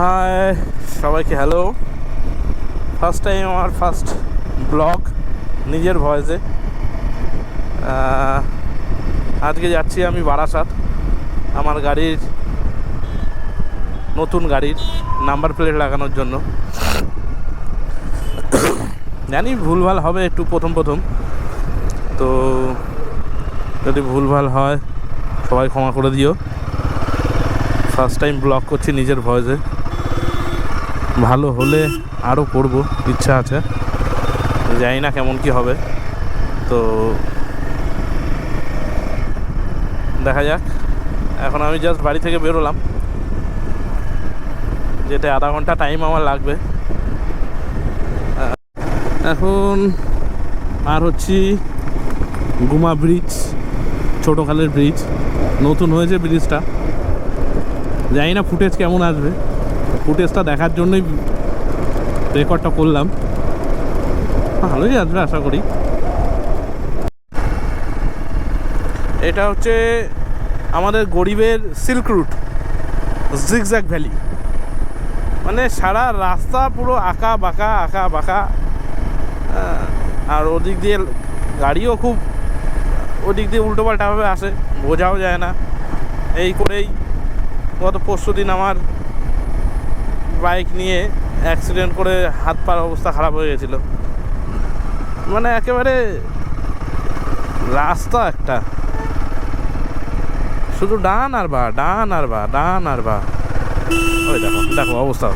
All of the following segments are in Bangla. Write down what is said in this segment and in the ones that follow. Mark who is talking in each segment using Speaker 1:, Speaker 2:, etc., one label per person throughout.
Speaker 1: হাই সবাইকে হ্যালো। ফার্স্ট টাইম আমার ফার্স্ট ব্লগ নিজের ভয়েসে। আজকে যাচ্ছি আমি বারাসাত আমার গাড়ির নতুন গাড়ির নাম্বার প্লেট লাগানোর জন্য। জানি ভুলভাল হবে একটু প্রথম তো যদি ভুলভাল হয় সবাই ক্ষমা করে দিও। ফার্স্ট টাইম ব্লগ করছি নিজের ভয়েসে, ভালো হলে আরও করব, ইচ্ছা আছে, জানি না কেমন কি হবে, তো দেখা যাক। এখন আমি জাস্ট বাড়ি থেকে বেরোলাম, যেতে আধা ঘন্টা টাইম আমার লাগবে। এখন আর হচ্ছি গুমা ব্রিজ, ছোটোখালের ব্রিজ, নতুন হয়েছে ব্রিজটা। জানি না ফুটেজ কেমন আসবে, ফুটেজটা দেখার জন্যই রেকর্ডটা করলাম, ভালোই আসবে আশা করি। এটা হচ্ছে আমাদের গরিবের সিল্ক রুট, জিগজ্যাগ ভ্যালি, মানে সারা রাস্তা পুরো আঁকা বাঁকা, আর ওদিক দিয়ে গাড়িও খুব ওদিক দিয়ে উল্টোপাল্টাভাবে আসে, বোঝাও যায় না। এই করেই গত পরশু দিন আমার বাইক নিয়ে অ্যাক্সিডেন্ট করে হাত পার অবস্থা খারাপ হয়ে গেছিলো। মানে একেবারে রাস্তা একটা শুধু ডান আর বা। ওই দেখো অবস্থা,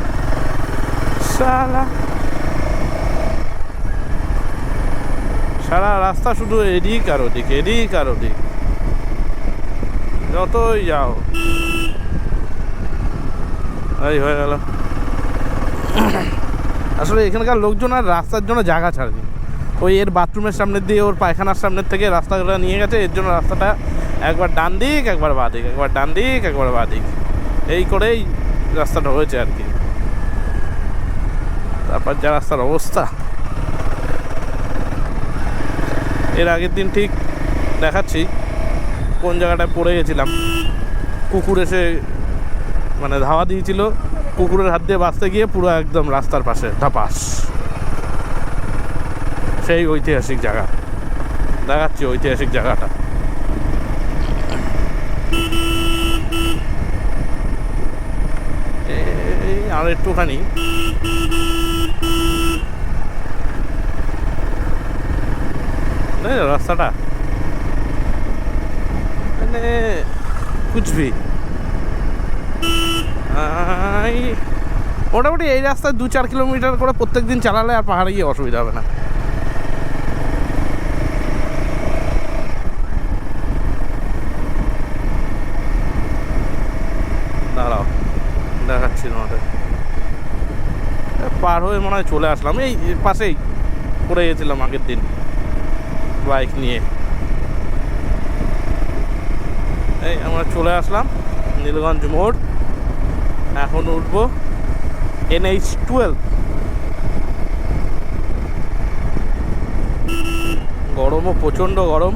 Speaker 1: সারা রাস্তা শুধু এদিক আর ওদিক যতই যাও। এই হয়ে গেল। আসলে এখানকার লোকজন আর রাস্তার জন্য জায়গা ছাড়েনি, ওই এর বাথরুমের সামনের দিয়ে ওর পায়খানার সামনের থেকে রাস্তাটা নিয়ে গেছে, এর জন্য রাস্তাটা একবার ডান দিক একবার বাঁ দিক, একবার ডান দিক একবার বাঁ দিক, এই করেই রাস্তাটা হয়েছে আর কি। তারপর যা রাস্তার অবস্থা, এর আগের দিন ঠিক দেখাচ্ছি কোন জায়গাটায় পড়ে গেছিলাম। কুকুর এসে মানে ধাওয়া দিয়েছিল, কুকুরের হাত দিয়ে বাঁচতে গিয়ে পুরো একদম রাস্তার পাশে ধাপাস। সেই ঐতিহাসিক জায়গা দেখাচ্ছি, ঐতিহাসিক জায়গাটা। এই আর একটুখানি রাস্তাটা মানে কুচবি মোটামুটি এই রাস্তায় 2-4 কিলোমিটার করে প্রত্যেক দিন চালালে আর পাহাড়ে গিয়ে অসুবিধা হবে না। দাঁড়াও দেখাচ্ছি তোমাদের। পার হয়ে মনে হয় চলে আসলাম, এই পাশেই পড়ে গেছিলাম আগের দিন বাইক নিয়ে। এই আমরা চলে আসলাম নীলগঞ্জ মোড়, এখন উঠবো NH-12। গরমও প্রচণ্ড গরম,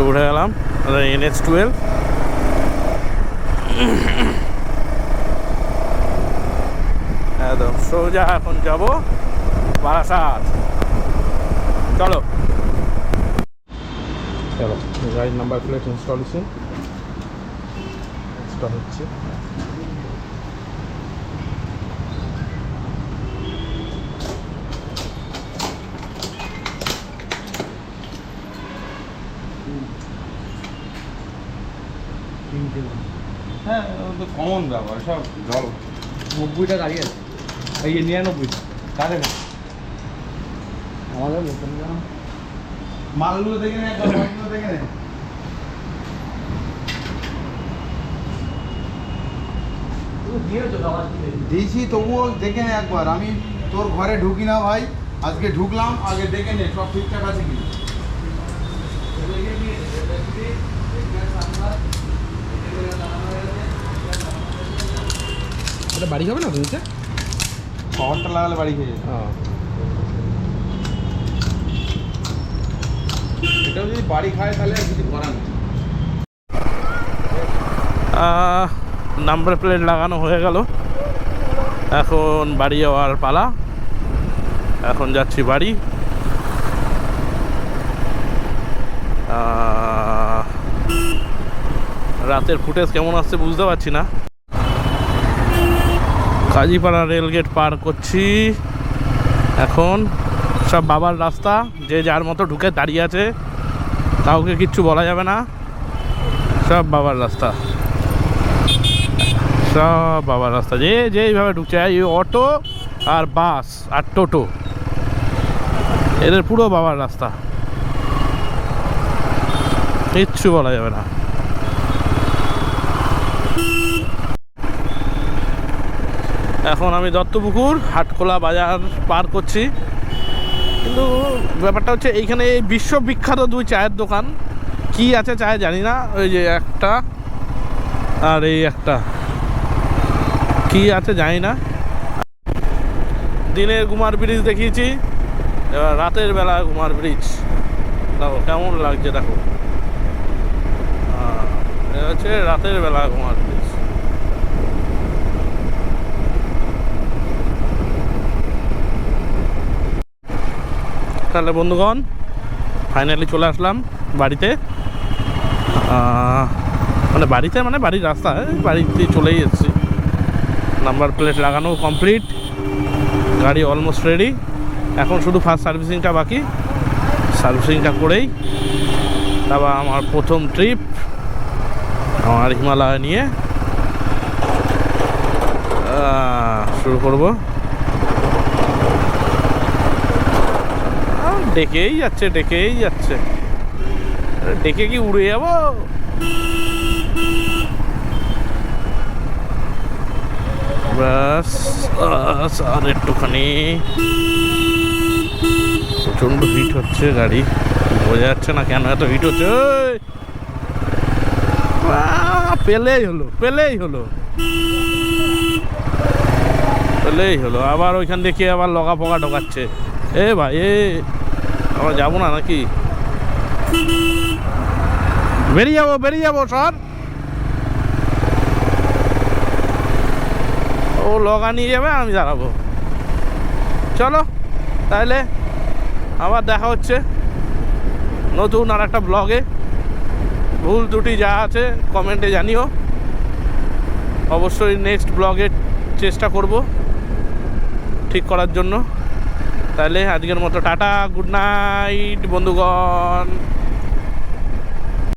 Speaker 1: উঠে গেলাম NH-12। একদম সোজা এখন যাবো বারাসাত। চলো গাড়ির নাম্বার প্লেট ইনস্টলেশন হচ্ছে।
Speaker 2: হ্যাঁ তো কমন ব্যাপার, সব জল 90টা গাড়ি আছে, এই 99টা কারে না আমাদের নতুন মালগুলো দেখে নেই, মালগুলো দেখে নেই। দিয়েছি তবুও দেখে নে একবার। আমি তোর ঘরে ঢুকি না ভাই, আজকে ঢুকলাম, আগে দেখে নে সব ঠিকঠাক আছে কি।
Speaker 1: এটা বাড়ি হবে না বুঝতে,
Speaker 2: শহরটা লাগালে বাড়ি খেয়ে এটাও যদি বাড়ি খায় তাহলে আর কিছু করার নেই।
Speaker 1: নাম্বার প্লেট লাগানো হয়ে গেল, এখন বাড়ি যাওয়ার পালা। এখন যাচ্ছি বাড়ি। রাতের ফুটেজ কেমন আসছে বুঝতে পারছি না। কাজীপাড়া রেলগেট পার করছি এখন। সব বাবার রাস্তা, যে যার মতো ঢুকে দাঁড়িয়ে আছে, কাউকে কিচ্ছু বলা যাবে না। সব বাবার রাস্তা, সব বাবার রাস্তা, যে যেইভাবে ঢুকছে। এই অটো আর বাস আর টোটো, এদের পুরো বাবার রাস্তা, কিচ্ছু বলা যাবে না। এখন আমি দত্তপুকুর হাটখোলা বাজার পার করছি। কিন্তু ব্যাপারটা হচ্ছে এইখানে এই বিশ্ববিখ্যাত 2 চায়ের দোকান, কি আছে চায়ে জানি না। ওই যে একটা আর এই একটা, কি আছে জানি না। দিনের কুমার ব্রিজ দেখিয়েছি, এবার রাতের বেলা কুমার ব্রিজ দেখো কেমন লাগছে। দেখো এটা হচ্ছে রাতের বেলা কুমার ব্রিজ। তাহলে বন্ধুগণ, ফাইনালি চলে আসলাম বাড়িতে। মানে বাড়িতে মানে বাড়ির রাস্তায়, বাড়িতে চলেই এসেছি। নাম্বার প্লেট লাগানো কমপ্লিট, গাড়ি অলমোস্ট রেডি। এখন শুধু ফার্স্ট সার্ভিসিংটা বাকি, সার্ভিসিংটা করেই তারপর আমার প্রথম ট্রিপ আমার হিমালয় নিয়ে শুরু করব। ডেকেই যাচ্ছে, ডেকেই যাচ্ছে, ডেকে কি উড়ে যাব? ব্যাস আর একটুখানি। প্রচণ্ড হিট হচ্ছে গাড়ি, বোঝা যাচ্ছে না কেন এত হিট হচ্ছে। পেলেই হলো, পেলেই হলো, পেলেই হলো। আবার ওইখান থেকে আবার লগা পোকা ঢোকাচ্ছে। এ ভাই, আবার যাবো না নাকি? বেরিয়ে যাবো, বেরিয়ে যাবো সর। ও লগা নিয়ে যাবে, আমি দাঁড়াবো। চলো তাহলে আবার দেখা হচ্ছে নতুন আর একটা ব্লগে। ভুল ত্রুটি যা আছে কমেন্টে জানিও, অবশ্যই নেক্সট ব্লগে চেষ্টা করব ঠিক করার জন্য। তাহলে আজকের মতো টাটা, গুড নাইট বন্ধুগণ।